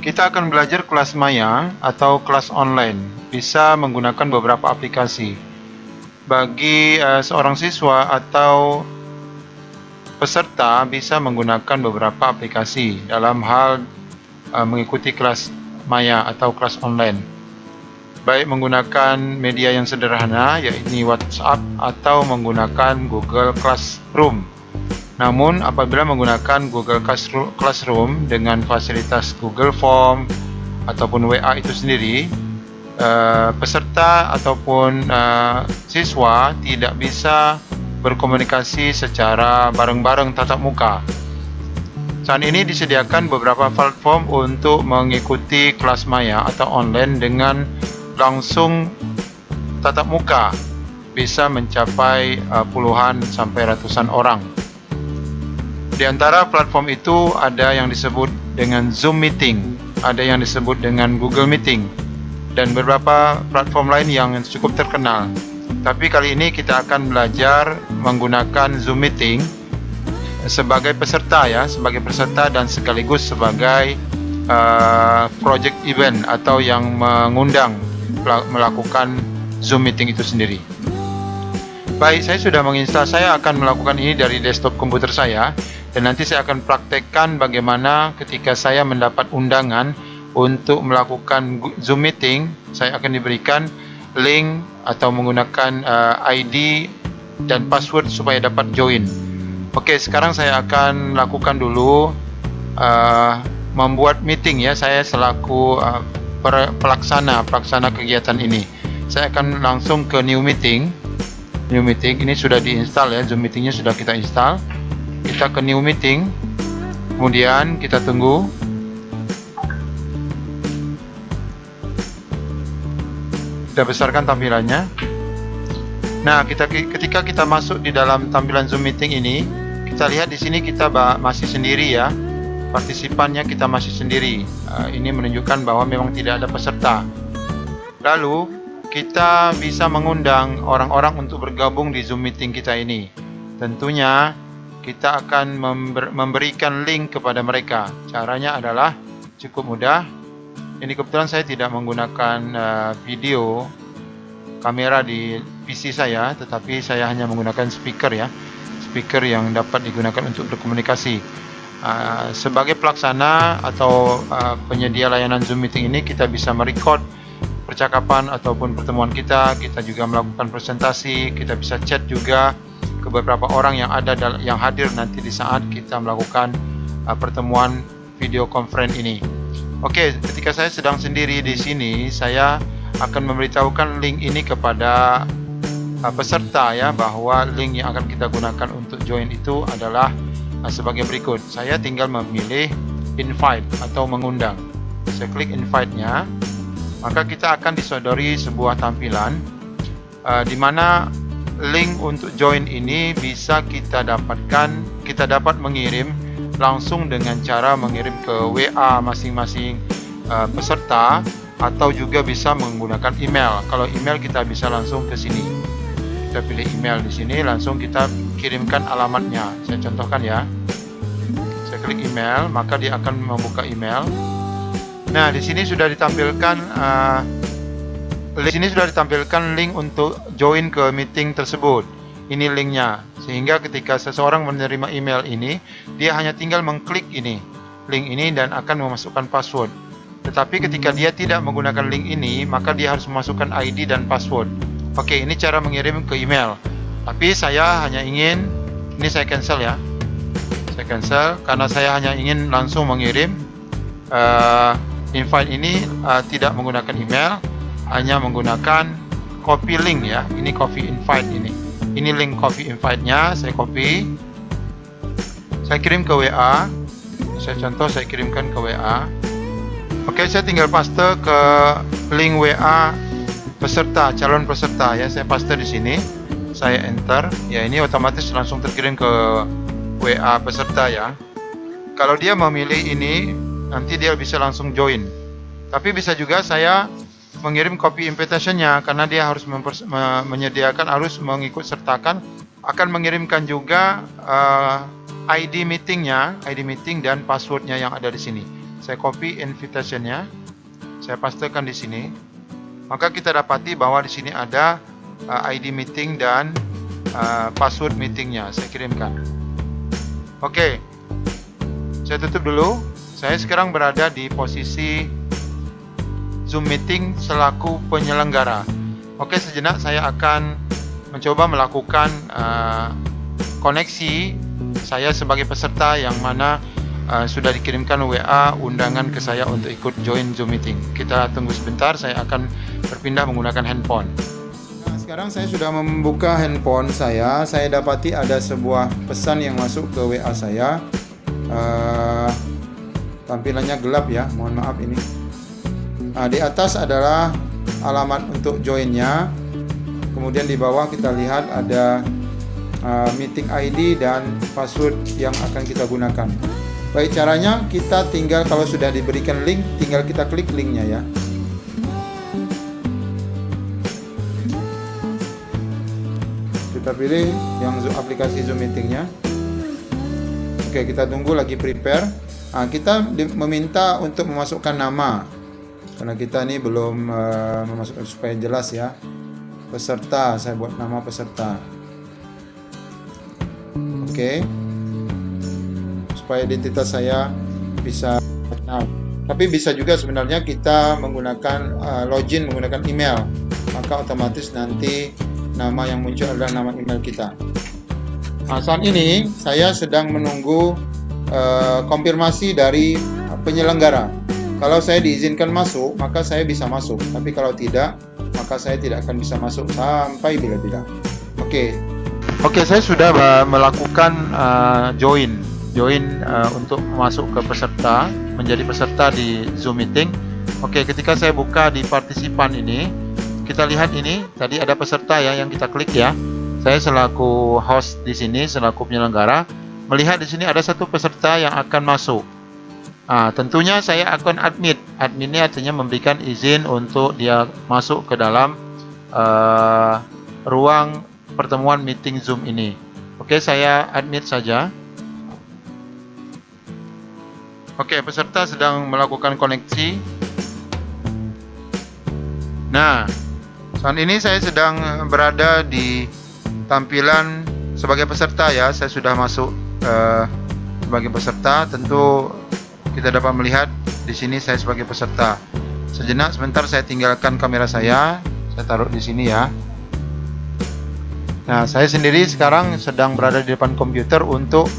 Kita akan belajar kelas maya atau kelas online. Bisa menggunakan beberapa aplikasi. Bagi seorang siswa atau peserta bisa menggunakan beberapa aplikasi dalam hal mengikuti kelas maya atau kelas online. Baik menggunakan media yang sederhana, yaitu WhatsApp atau menggunakan Google Classroom. Namun apabila menggunakan Google Classroom dengan fasilitas Google Form ataupun WA itu sendiri, peserta ataupun siswa tidak bisa berkomunikasi secara bareng-bareng tatap muka. Saat ini disediakan beberapa platform untuk mengikuti kelas maya atau online dengan langsung tatap muka, bisa mencapai puluhan sampai ratusan orang. Di antara platform itu ada yang disebut dengan Zoom Meeting, ada yang disebut dengan Google Meeting, dan beberapa platform lain yang cukup terkenal. Tapi kali ini kita akan belajar menggunakan Zoom Meeting sebagai peserta sebagai peserta dan sekaligus sebagai project event atau yang mengundang melakukan Zoom Meeting itu sendiri. Baik, saya sudah menginstal. Saya akan melakukan ini dari desktop komputer saya, dan nanti saya akan praktekkan bagaimana ketika saya mendapat undangan untuk melakukan Zoom Meeting, saya akan diberikan link atau menggunakan ID dan password supaya dapat join. Oke, sekarang saya akan lakukan dulu membuat meeting saya selaku pelaksana kegiatan ini. Saya akan langsung ke New Meeting. Ini sudah diinstal Zoom Meetingnya sudah kita install. Kita ke New Meeting, kemudian kita tunggu. Kita besarkan tampilannya. Nah, ketika kita masuk di dalam tampilan Zoom Meeting ini, kita lihat di sini kita masih sendiri partisipannya kita masih sendiri. Ini menunjukkan bahwa memang tidak ada peserta. Lalu kita bisa mengundang orang-orang untuk bergabung di Zoom Meeting kita ini. Tentunya kita akan memberikan link kepada mereka. Caranya adalah cukup mudah. Ini kebetulan saya tidak menggunakan video kamera di PC saya, tetapi saya hanya menggunakan speaker speaker yang dapat digunakan untuk berkomunikasi. Sebagai pelaksana atau penyedia layanan Zoom Meeting ini, kita bisa merecord percakapan ataupun pertemuan kita juga melakukan presentasi, kita bisa chat juga ke beberapa orang yang hadir nanti di saat kita melakukan pertemuan video conference ini. Oke, ketika saya sedang sendiri di sini, saya akan memberitahukan link ini kepada peserta bahwa link yang akan kita gunakan untuk join itu adalah sebagai berikut. Saya tinggal memilih invite atau mengundang. Saya klik invite-nya, maka kita akan disodori sebuah tampilan di mana link untuk join ini bisa kita dapat mengirim langsung dengan cara mengirim ke WA masing-masing peserta, atau juga bisa menggunakan email. Kalau email kita bisa langsung ke sini. Kita pilih email di sini, langsung kita kirimkan alamatnya. Saya contohkan Saya klik email, maka dia akan membuka email. Nah, di sini sudah ditampilkan link untuk join ke meeting tersebut. Ini linknya, sehingga ketika seseorang menerima email ini, dia hanya tinggal mengklik link ini dan akan memasukkan password. Tetapi ketika dia tidak menggunakan link ini, maka dia harus memasukkan ID dan password. Oke, ini cara mengirim ke email. Tapi saya hanya ingin, ini saya cancel Saya cancel karena saya hanya ingin langsung mengirim invite ini tidak menggunakan email, hanya menggunakan copy link Ini copy invite ini. Ini link copy invite-nya, saya copy. Saya kirim ke WA. Saya kirimkan ke WA. Oke, saya tinggal paste ke link WA calon peserta Saya paste di sini. Saya enter. Ini otomatis langsung terkirim ke WA peserta Kalau dia memilih ini, nanti dia bisa langsung join. Tapi bisa juga saya mengirim copy invitation-nya, karena dia harus menyediakan, harus mengikut sertakan, akan mengirimkan juga ID meeting dan passwordnya yang ada di sini. saya copy invitation-nya, saya pastekan di sini. Maka kita dapati bahwa di sini ada ID meeting dan password meetingnya. Saya kirimkan. Oke, saya tutup dulu. Saya sekarang berada di posisi Zoom meeting selaku penyelenggara. Oke, sejenak saya akan mencoba melakukan koneksi saya sebagai peserta yang mana sudah dikirimkan WA undangan ke saya untuk ikut join Zoom meeting. Kita tunggu sebentar, saya akan berpindah menggunakan handphone. Nah, sekarang saya sudah membuka handphone saya dapati ada sebuah pesan yang masuk ke WA saya. Tampilannya gelap ya, mohon maaf ini. Di atas adalah alamat untuk joinnya. Kemudian di bawah kita lihat ada meeting ID dan password yang akan kita gunakan. Baik, caranya kita tinggal, kalau sudah diberikan link, tinggal kita klik linknya ya. Kita pilih yang aplikasi Zoom meetingnya. Oke, kita tunggu lagi prepare. Kita meminta untuk memasukkan nama, karena kita ini belum memasukkan supaya jelas ya. Peserta, saya buat nama peserta. Oke, supaya identitas saya bisa. Nah, tapi bisa juga sebenarnya kita menggunakan login menggunakan email, maka otomatis nanti nama yang muncul adalah nama email kita. Nah, saat ini saya sedang menunggu konfirmasi dari penyelenggara. Kalau saya diizinkan masuk, maka saya bisa masuk. Tapi kalau tidak, maka saya tidak akan bisa masuk sampai bila-bila. Oke, saya sudah melakukan join untuk masuk ke peserta, menjadi peserta di Zoom meeting. Oke, ketika saya buka di partisipan ini, kita lihat ini tadi ada peserta ya yang kita klik ya. Saya selaku host di sini, selaku penyelenggara, melihat di sini ada satu peserta yang akan masuk. Tentunya saya akan admit. Admin ini artinya memberikan izin untuk dia masuk ke dalam ruang pertemuan meeting Zoom ini. Oke, saya admit saja. Oke, peserta sedang melakukan koneksi. Nah, saat ini saya sedang berada di tampilan sebagai peserta ya. Saya sudah masuk sebagai peserta. Tentu kita dapat melihat di sini saya sebagai peserta. Sejenak, sebentar saya tinggalkan kamera saya taruh di sini ya. Nah, saya sendiri sekarang sedang berada di depan komputer untuk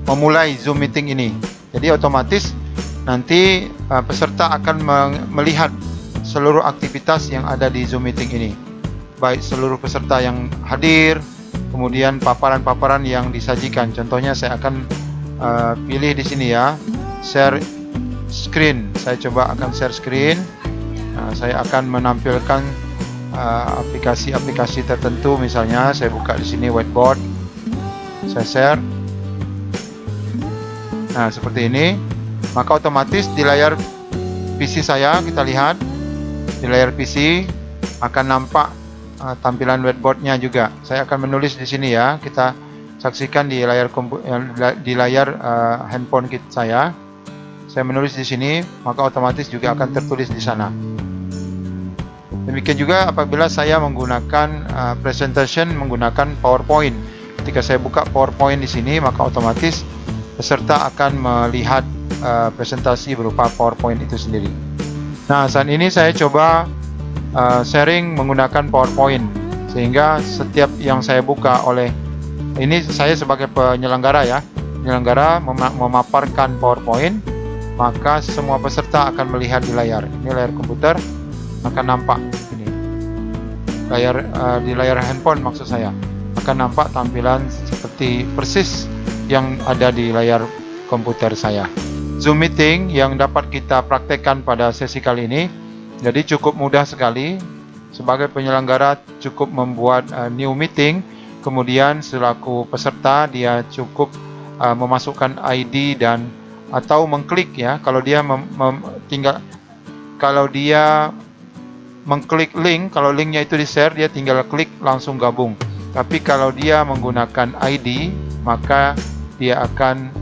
memulai Zoom meeting ini. Jadi otomatis nanti peserta akan melihat seluruh aktivitas yang ada di Zoom meeting ini, baik seluruh peserta yang hadir, kemudian paparan-paparan yang disajikan. Contohnya saya akan pilih di sini ya, share screen. Saya coba akan share screen. Saya akan menampilkan aplikasi-aplikasi tertentu. Misalnya saya buka di sini whiteboard, saya share. Nah, seperti ini. Maka otomatis di layar PC saya, kita lihat di layar PC akan nampak tampilan whiteboardnya juga. Saya akan menulis di sini ya. Kita saksikan di layar handphone saya. Saya menulis di sini, maka otomatis juga akan tertulis di sana. Demikian juga apabila saya menggunakan presentation menggunakan PowerPoint. Ketika saya buka PowerPoint di sini, maka otomatis peserta akan melihat presentasi berupa PowerPoint itu sendiri. Nah, saat ini saya coba sharing menggunakan PowerPoint, sehingga setiap yang saya buka ini saya sebagai penyelenggara ya, penyelenggara memaparkan PowerPoint, maka semua peserta akan melihat di layar. Ini layar komputer akan nampak ini. Di layar handphone maksud saya akan nampak tampilan seperti persis yang ada di layar komputer saya. Zoom meeting yang dapat kita praktekkan pada sesi kali ini, jadi cukup mudah sekali. Sebagai penyelenggara cukup membuat new meeting, kemudian selaku peserta dia cukup memasukkan ID dan atau mengklik ya. Kalau dia mengklik link, kalau linknya itu di-share, dia tinggal klik langsung gabung. Tapi kalau dia menggunakan ID, maka dia akan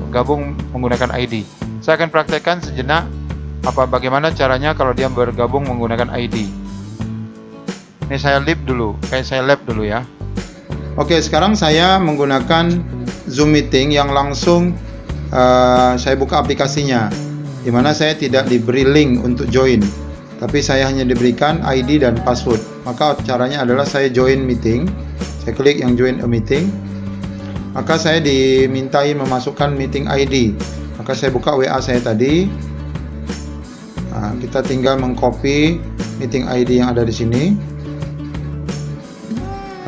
gabung menggunakan ID. Saya akan praktekkan sejenak bagaimana caranya kalau dia bergabung menggunakan ID. Ini saya lab dulu ya. Oke, sekarang saya menggunakan Zoom Meeting yang langsung saya buka aplikasinya, dimana saya tidak diberi link untuk join, tapi saya hanya diberikan ID dan password. Maka caranya adalah saya join meeting. Saya klik yang join a meeting, maka saya dimintai memasukkan meeting ID. Maka saya buka WA saya tadi. Nah, kita tinggal mengcopy meeting ID yang ada di sini,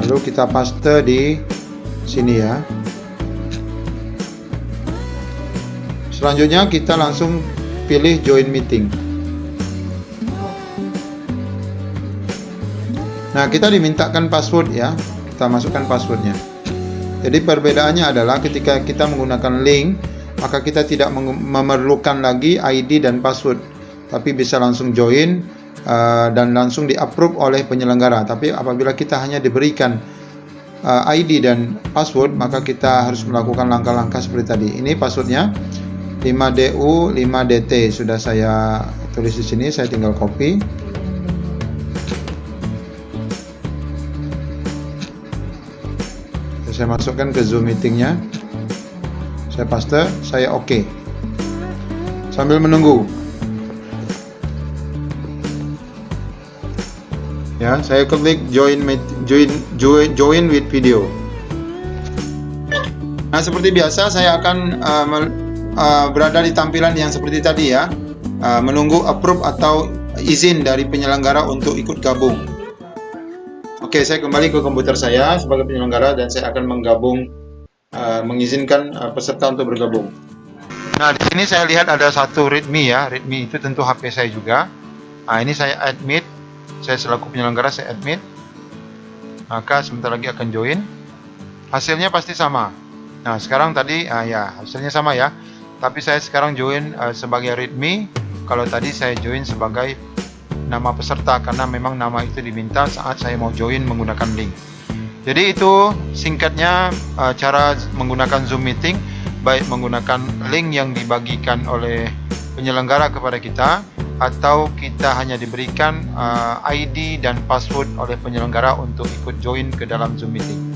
lalu kita paste di sini ya. Selanjutnya kita langsung pilih join meeting. Nah, kita dimintakan password ya. Kita masukkan passwordnya. Jadi perbedaannya adalah ketika kita menggunakan link, maka kita tidak memerlukan lagi ID dan password, tapi bisa langsung join dan langsung di-approve oleh penyelenggara. Tapi apabila kita hanya diberikan ID dan password, maka kita harus melakukan langkah-langkah seperti tadi. Ini passwordnya 5DU 5DT, sudah saya tulis di sini, saya tinggal copy. Saya masukkan ke Zoom meetingnya, saya paste, saya oke. Sambil menunggu ya, saya klik join with video. Nah, seperti biasa saya akan berada di tampilan yang seperti tadi ya, menunggu approve atau izin dari penyelenggara untuk ikut gabung. Oke, saya kembali ke komputer saya sebagai penyelenggara dan saya akan mengizinkan peserta untuk bergabung. Nah, di sini saya lihat ada satu readme ya. Readme itu tentu HP saya juga. Nah, ini saya admit. Saya selaku penyelenggara saya admit. Maka sebentar lagi akan join. Hasilnya pasti sama. Nah, sekarang tadi ya hasilnya sama ya. Tapi saya sekarang join sebagai readme. Kalau tadi saya join sebagai nama peserta karena memang nama itu diminta saat saya mau join menggunakan link. Jadi itu singkatnya cara menggunakan Zoom Meeting, baik menggunakan link yang dibagikan oleh penyelenggara kepada kita, atau kita hanya diberikan ID dan password oleh penyelenggara untuk ikut join ke dalam Zoom Meeting.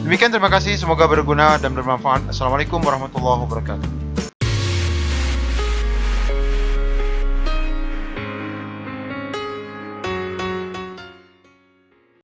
Demikian, terima kasih, semoga berguna dan bermanfaat. Assalamualaikum warahmatullahi wabarakatuh.